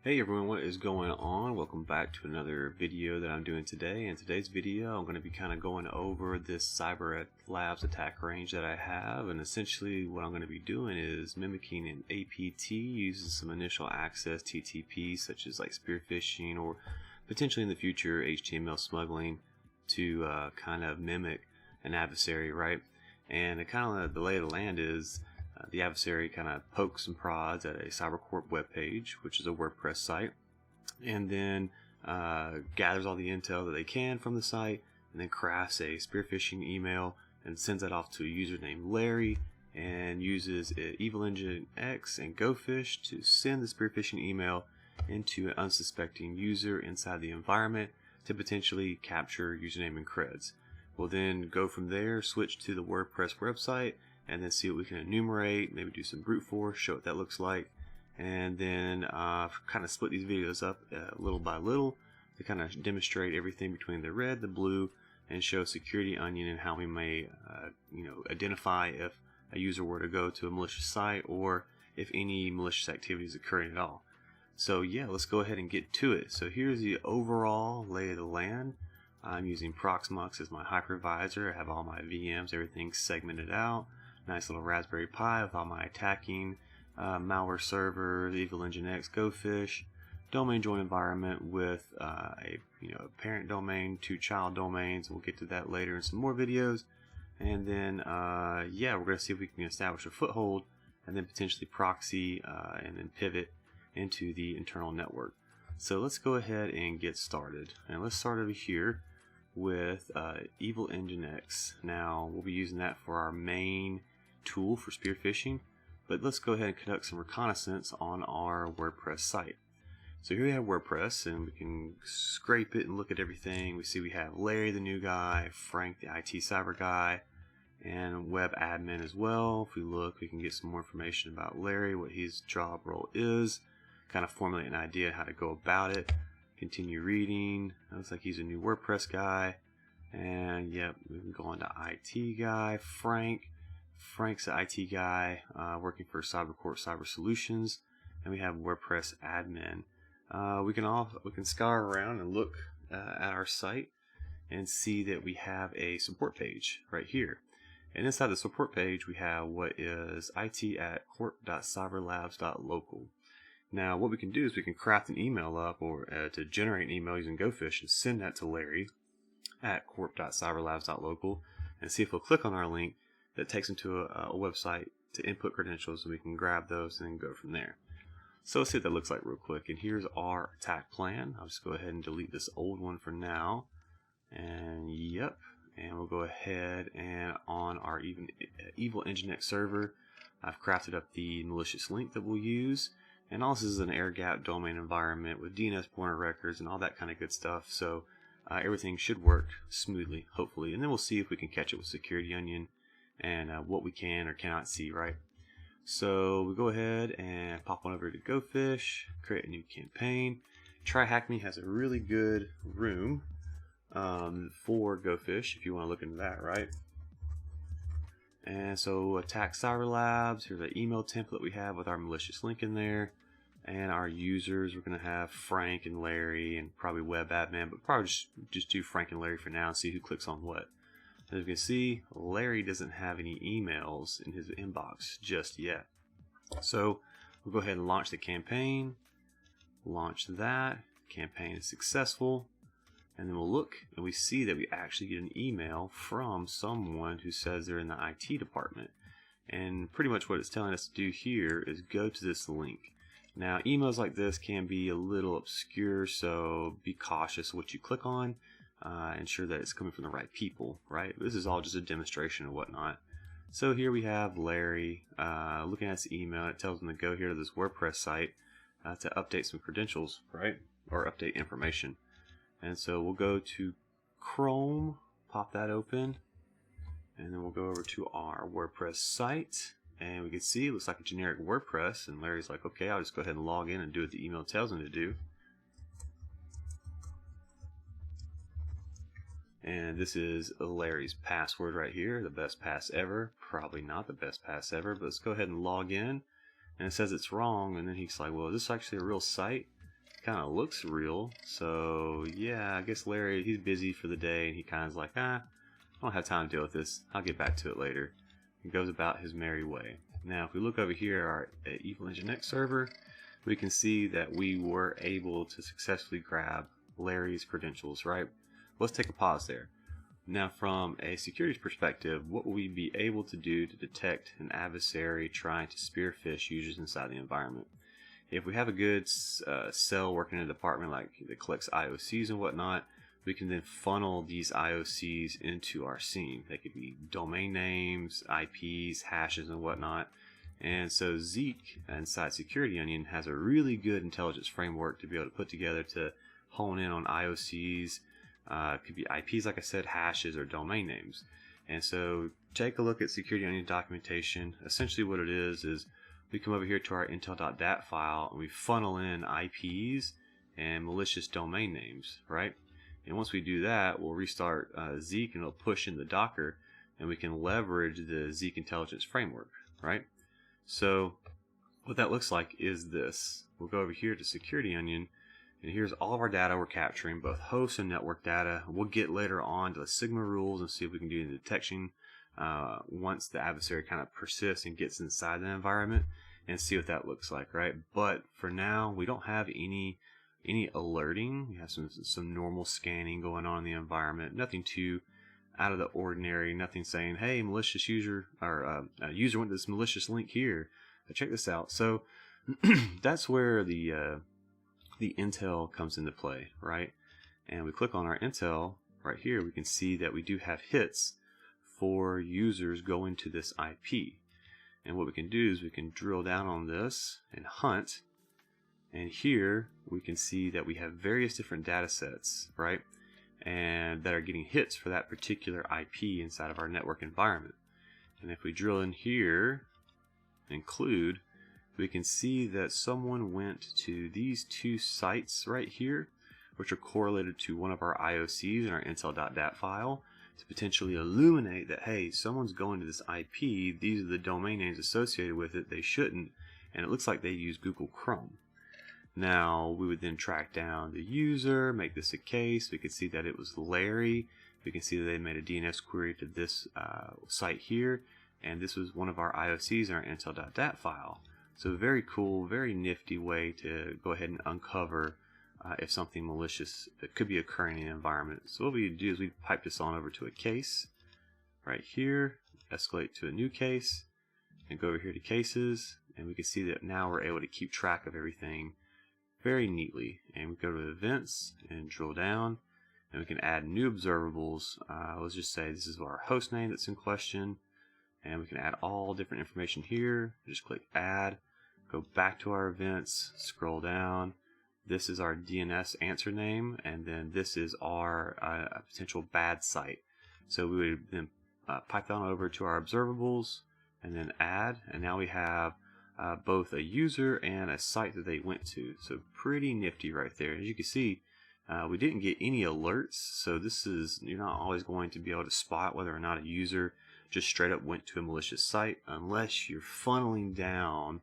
Hey everyone, what is going on? Welcome back to another video that I'm doing today. In today's video, I'm going to be kind of going over this CyberLabz attack range that I have, and essentially what I'm going to be doing is mimicking an APT using some initial access TTP such as like spear phishing or potentially in the future HTML smuggling to kind of mimic an adversary, right? And kind of the lay of the land is the adversary kind of pokes and prods at a CyberCorp webpage, which is a WordPress site, and then gathers all the intel that they can from the site, and then crafts a spear phishing email and sends that off to a user named Larry, and uses Evil Engine X and GoFish to send the spear phishing email into an unsuspecting user inside the environment to potentially capture username and creds. We'll then go from there, switch to the WordPress website, and then see what we can enumerate, maybe do some brute force, show what that looks like, and then kind of split these videos up little by little to kind of demonstrate everything between the red, the blue, and show security onion and how we may identify if a user were to go to a malicious site or if any malicious activity is occurring at all. So yeah, let's go ahead and get to it. So here's the overall lay of the land. I'm using Proxmux as my hypervisor. I have all my VMs, everything segmented out. Nice little Raspberry Pi with all my attacking malware servers, Evil Engine X, GoFish, domain join environment with a parent domain, 2 child domains. We'll get to that later in some more videos. And then yeah, we're going to see if we can establish a foothold and then potentially proxy and then pivot into the internal network. So let's go ahead and get started. And let's start over here with Evil Engine X. Now we'll be using that for our main tool for spear phishing, but let's go ahead and conduct some reconnaissance on our WordPress site. So here we have WordPress, and we can scrape it and look at everything. We see we have Larry the new guy, Frank the IT cyber guy, and web admin as well. If we look, we can get some more information about Larry, what his job role is, kind of formulate an idea how to go about it. Continue reading. Looks like he's a new WordPress guy. And yep, we can go on to IT guy, Frank's the IT guy working for CyberCorp Cyber Solutions, and we have WordPress admin. We can scour around and look at our site and see that we have a support page right here. And inside the support page, we have what is it@corp.cyberlabz.local. Now, what we can do is we can craft an email up or to generate an email using GoFish and send that to Larry at corp.cyberlabz.local and see if he'll click on our link that takes him to a website to input credentials, and we can grab those and then go from there. So let's see what that looks like real quick. And here's our attack plan. I'll just go ahead and delete this old one for now. And yep, and we'll go ahead and on our Evil Engine X server, I've crafted up the malicious link that we'll use. And all this is an air-gapped domain environment with DNS pointer records and all that kind of good stuff. So everything should work smoothly, hopefully. And then we'll see if we can catch it with security onion and what we can or cannot see, right? So we go ahead and pop on over to GoFish, create a new campaign. TryHackMe has a really good room for GoFish if you want to look into that, right? And so attack CyberLabz. Here's the email template we have with our malicious link in there. And our users, we're going to have Frank and Larry and probably web admin, but probably just do Frank and Larry for now and see who clicks on what. As you can see, Larry doesn't have any emails in his inbox just yet. So we'll go ahead and launch the campaign. Launch that. Campaign is successful. And then we'll look and we see that we actually get an email from someone who says they're in the IT department. And pretty much what it's telling us to do here is go to this link. Now, emails like this can be a little obscure, so be cautious what you click on. Ensure that it's coming from the right people, right? This is all just a demonstration and whatnot. So here we have Larry looking at his email. It tells him to go here to this WordPress site to update some credentials, right? Or update information. And so we'll go to Chrome, pop that open, and then we'll go over to our WordPress site. And we can see it looks like a generic WordPress. And Larry's like, okay, I'll just go ahead and log in and do what the email tells him to do. And this is Larry's password right here, the best pass ever. Probably not the best pass ever, but let's go ahead and log in. And it says it's wrong, and then he's like, well, is this actually a real site? kind of looks real. So yeah, I guess Larry, he's busy for the day, and he kind of is like, I don't have time to deal with this. I'll get back to it later. He goes about his merry way. Now, if we look over here, our Evil Engine X server, we can see that we were able to successfully grab Larry's credentials, right? Let's take a pause there. Now, from a security perspective, what will we be able to do to detect an adversary trying to spearfish users inside the environment? If we have a good cell working in a department like that collects IOCs and whatnot, we can then funnel these IOCs into our scene. They could be domain names, IPs, hashes, and whatnot. And so Zeek inside Security Onion has a really good intelligence framework to be able to put together to hone in on IOCs. Could be IPs, like I said, hashes, or domain names. And so take a look at Security Onion documentation. Essentially what it is we come over here to our intel.dat file and we funnel in IPs and malicious domain names, right? And once we do that, we'll restart Zeek and it'll push in the Docker, and we can leverage the Zeek intelligence framework, right? So what that looks like is this. We'll go over here to Security Onion, and here's all of our data we're capturing, both host and network data. We'll get later on to the Sigma rules and see if we can do the detection once the adversary kind of persists and gets inside the environment, and see what that looks like, right? But for now, we don't have any alerting. We have some normal scanning going on in the environment. Nothing too out of the ordinary. Nothing saying, hey, malicious user, or user went to this malicious link here. Check this out. So that's where the intel comes into play, right? And we click on our intel right here. We can see that we do have hits for users going to this IP. And what we can do is we can drill down on this and hunt. And here we can see that we have various different data sets, right? And that are getting hits for that particular IP inside of our network environment. And if we drill in here, include, we can see that someone went to these two sites right here, which are correlated to one of our IOCs in our intel.dat file, to potentially illuminate that, hey, someone's going to this IP, these are the domain names associated with it, they shouldn't, and it looks like they use Google Chrome. Now, we would then track down the user, make this a case. We could see that it was Larry. We can see that they made a DNS query to this site here, and this was one of our IOCs in our intel.dat file. So very cool, very nifty way to go ahead and uncover if something malicious that could be occurring in the environment. So what we do is we pipe this on over to a case right here, escalate to a new case, and go over here to cases, and we can see that now we're able to keep track of everything very neatly. And we go to events and drill down, and we can add new observables. Let's just say this is our host name that's in question, and we can add all different information here. Just click add, go back to our events, scroll down. This is our DNS answer name, and then this is our potential bad site. So we would then pipe that over to our observables and then add, and now we have both a user and a site that they went to. So pretty nifty right there. As you can see, we didn't get any alerts, so this is, you're not always going to be able to spot whether or not a user just straight up went to a malicious site unless you're funneling down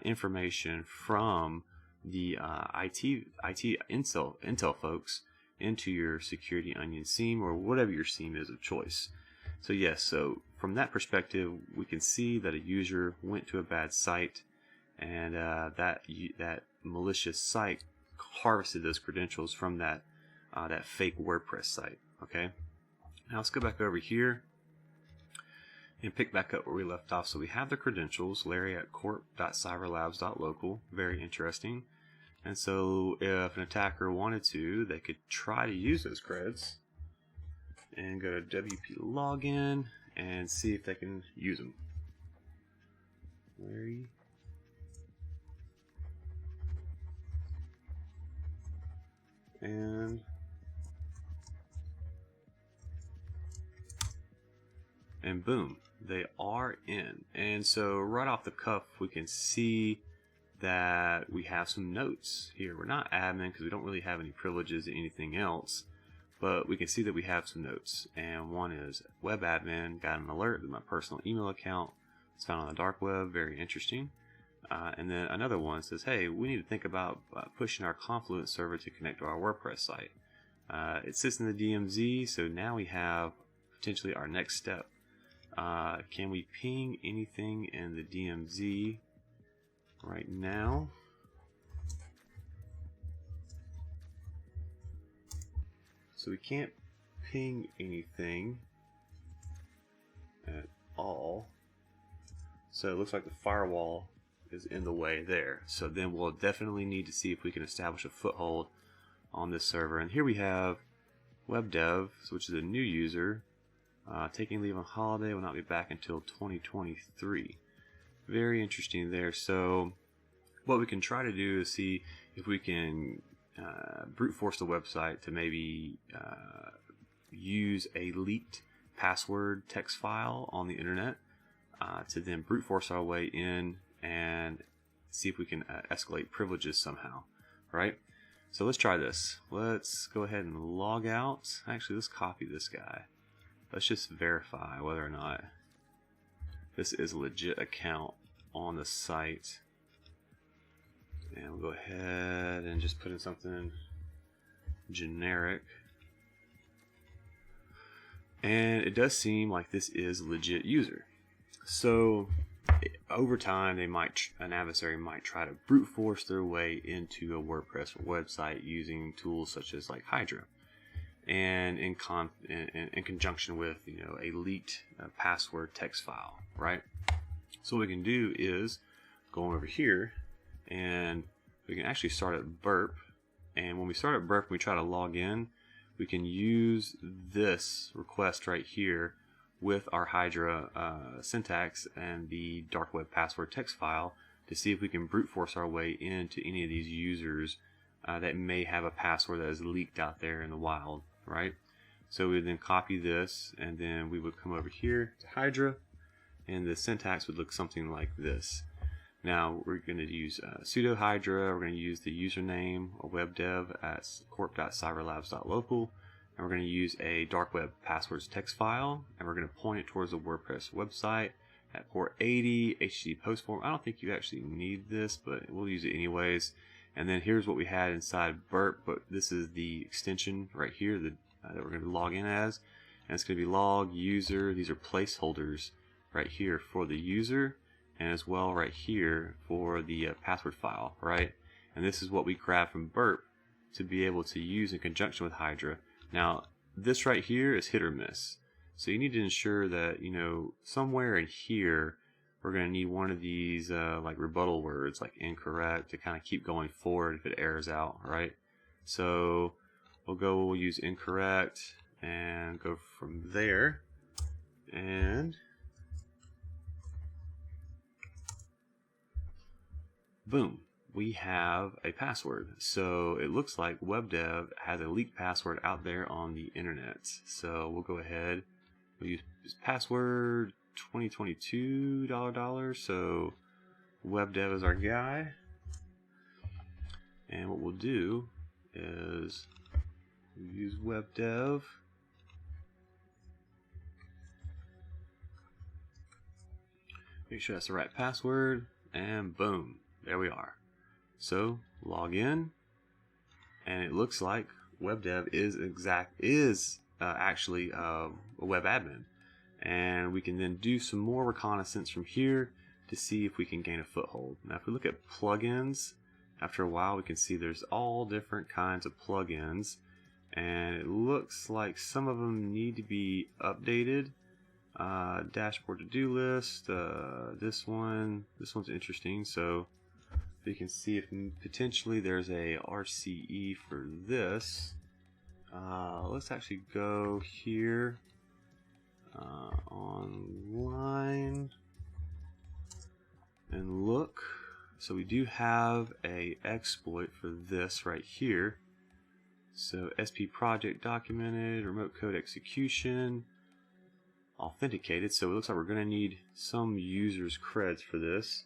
information from the IT intel folks into your Security Onion SIEM or whatever your SIEM is of choice. So yes, so from that perspective, we can see that a user went to a bad site, and that malicious site harvested those credentials from that fake WordPress site. Okay, now let's go back over here and pick back up where we left off. So we have the credentials, Larry at corp.cyberlabz.local, very interesting. And so if an attacker wanted to, they could try to use those creds and go to WP login and see if they can use them. Larry. And boom, they are in. And so right off the cuff, we can see that we have some notes here. We're not admin because we don't really have any privileges or anything else, but we can see that we have some notes. And one is web admin, got an alert that my personal email account is found on the dark web, very interesting. And then another one says, hey, we need to think about pushing our Confluent server to connect to our WordPress site. It sits in the DMZ, so now we have potentially our next step. Can we ping anything in the DMZ right now? So we can't ping anything at all. So it looks like the firewall is in the way there. So then we'll definitely need to see if we can establish a foothold on this server. And here we have web dev, which is a new user, taking leave on holiday, will not be back until 2023. Very interesting there. So what we can try to do is see if we can brute force the website to maybe use a leaked password text file on the internet to then brute force our way in and see if we can escalate privileges somehow, right? So let's try this. Let's go ahead and log out. Actually, let's copy this guy. Let's just verify whether or not this is a legit account on the site. And we'll go ahead and just put in something generic. And it does seem like this is a legit user. So over time, an adversary might try to brute force their way into a WordPress website using tools such as like Hydra, and in conjunction with a leaked password text file, right? So what we can do is go over here, and we can actually start at burp. And when we start at burp, we try to log in. We can use this request right here with our Hydra syntax and the dark web password text file to see if we can brute force our way into any of these users that may have a password that is leaked out there in the wild, right? So we would then copy this, and then we would come over here to Hydra, and the syntax would look something like this. Now we're going to use sudo Hydra. We're going to use the username or webdev at corp.cyberlabz.local. And we're going to use a dark web passwords text file, and we're going to point it towards the WordPress website at port 80, HTTP post form. I don't think you actually need this, but we'll use it anyways. And then here's what we had inside burp, but this is the extension right here that we're going to log in as. And it's going to be log user. These are placeholders right here for the user, and as well right here for the password file, right? And this is what we grab from burp to be able to use in conjunction with Hydra. Now, this right here is hit or miss. So you need to ensure that, somewhere in here, we're going to need one of these like rebuttal words, like incorrect, to kind of keep going forward if it errors out, right? So we'll use incorrect and go from there. And boom. We have a password. So it looks like WebDev has a leaked password out there on the internet. So we'll go ahead, we'll use password 2022 $. So WebDev is our guy. And what we'll do is we'll use WebDev. Make sure that's the right password, and boom, there we are. So log in, and it looks like WebDev is actually a web admin, and we can then do some more reconnaissance from here to see if we can gain a foothold. Now, if we look at plugins, after a while we can see there's all different kinds of plugins, and it looks like some of them need to be updated. Dashboard to-do list. This one's interesting. So you can see if potentially there's a RCE for this. Let's actually go here online and look. So we do have a exploit for this right here. So SP project documented, remote code execution, authenticated. So it looks like we're going to need some users creds for this.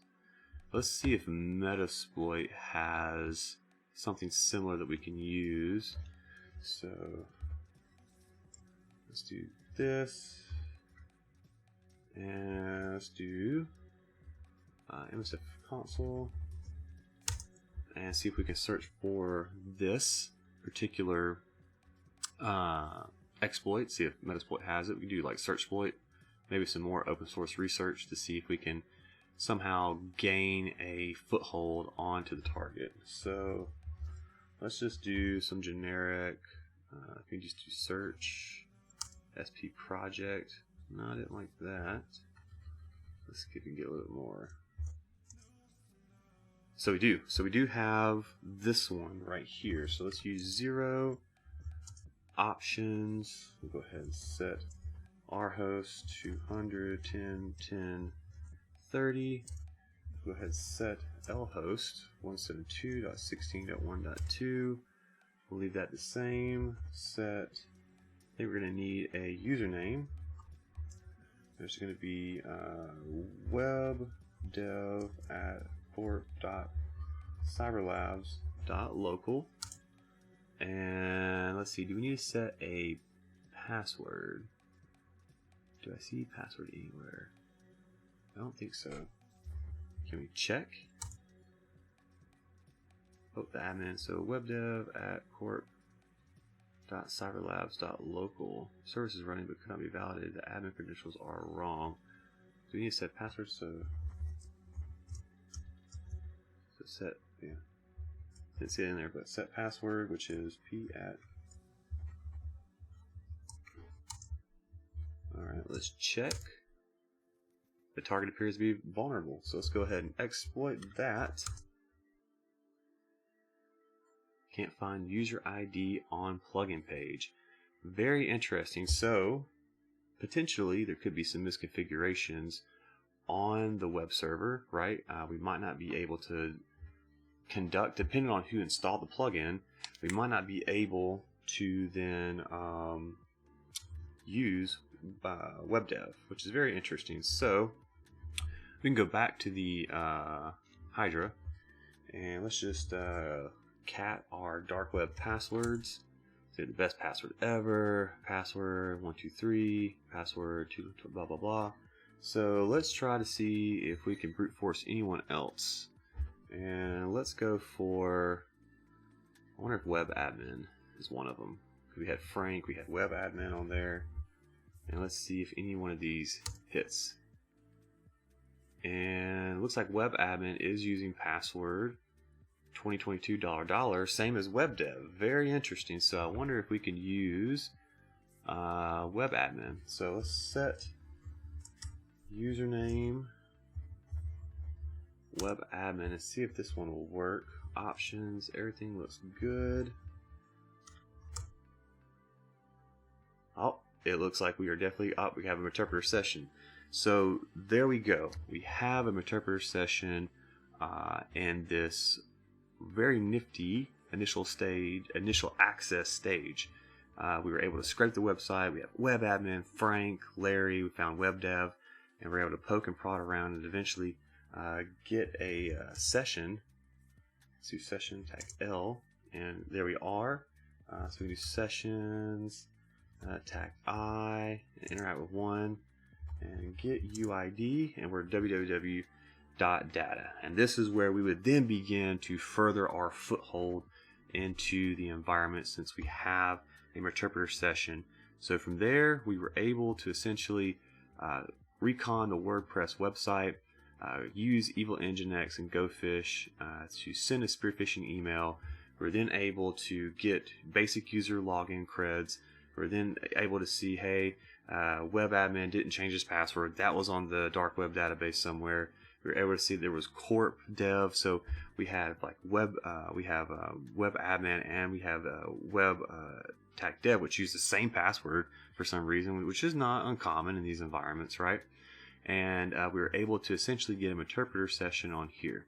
Let's see if Metasploit has something similar that we can use. So let's do this, and let's do MSF console and see if we can search for this particular exploit. See if Metasploit has it. We can do like search exploit, maybe some more open source research to see if we can somehow gain a foothold onto the target. So let's just do some generic. We can just do search SP project. No, I didn't like that. Let's see if we can get a little bit more. So we do have this one right here. So let's use 0 options. We'll go ahead and set our host to 100, 10, 10, 30. Go ahead and set lhost 172.16.1.2. We'll leave that the same. Set. I think we're going to need a username. There's going to be webdev at corp.cyberlabz.local. And let's see, do we need to set a password? Do I see password anywhere? I don't think so. Can we check? Oh, the admin. So webdev at corp.cyberlabz.local. Service is running but could not be validated. The admin credentials are wrong. Do we need to set password? So set, yeah. Didn't see it in there, but set password, which is p at. Alright, let's check. The target appears to be vulnerable, so let's go ahead and exploit that. Can't find user ID on plugin page. Very interesting. So potentially there could be some misconfigurations on the web server, right? We might not be able to conduct, depending on who installed the plugin, we might not be able to then use WebDev, which is very interesting. So we can go back to the Hydra and let's just cat our dark web passwords. Say the best password ever, password 123, password 2 blah blah blah. So let's try to see if we can brute force anyone else. And let's go for, I wonder if web admin is one of them. We had Frank, we had web admin on there. And let's see if any one of these hits. And it looks like web admin is using password 2022 $, same as WebDev. Very interesting. So I wonder if we can use web admin. So let's set username web admin and see if this one will work. Options, everything looks good. Oh, it looks like we are definitely up. We have a interpreter session. So there we go. We have a interpreter session and this very nifty initial access stage. We were able to scrape the website. We have web admin, Frank, Larry. We found web dev, and we're able to poke and prod around and eventually get a session. Let's do session tag L, and there we are. So we do sessions, tag I, interact with one, and get UID, and we're www.data. And this is where we would then begin to further our foothold into the environment since we have a interpreter session. So from there, we were able to essentially recon the WordPress website, use Evil Nginx and GoFish to send a spear phishing email. We're then able to get basic user login creds. We're then able to see, hey, web admin didn't change his password. That was on the dark web database somewhere. We were able to see there was Corp dev. So we have like web admin and we have web tag dev, which use the same password for some reason, which is not uncommon in these environments, right? And we were able to essentially get an interpreter session on here.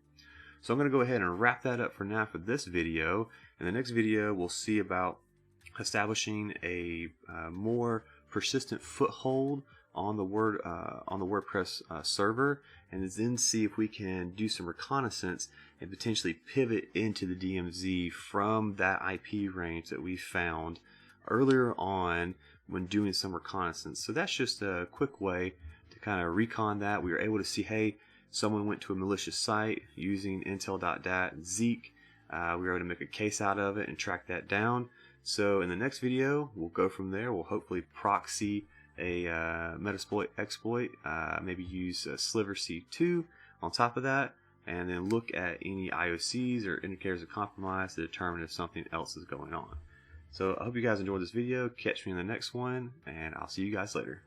So I'm going to go ahead and wrap that up for now for this video. In the next video, we'll see about establishing a more persistent foothold on the WordPress server, and then see if we can do some reconnaissance and potentially pivot into the DMZ from that IP range that we found earlier on when doing some reconnaissance. So that's just a quick way to kind of recon that. We were able to see, hey, someone went to a malicious site using intel.dat and Zeek. We were able to make a case out of it and track that down. So in the next video, we'll go from there. We'll hopefully proxy a Metasploit exploit, maybe use Sliver C2 on top of that, and then look at any IOCs or indicators of compromise to determine if something else is going on. So I hope you guys enjoyed this video. Catch me in the next one, and I'll see you guys later.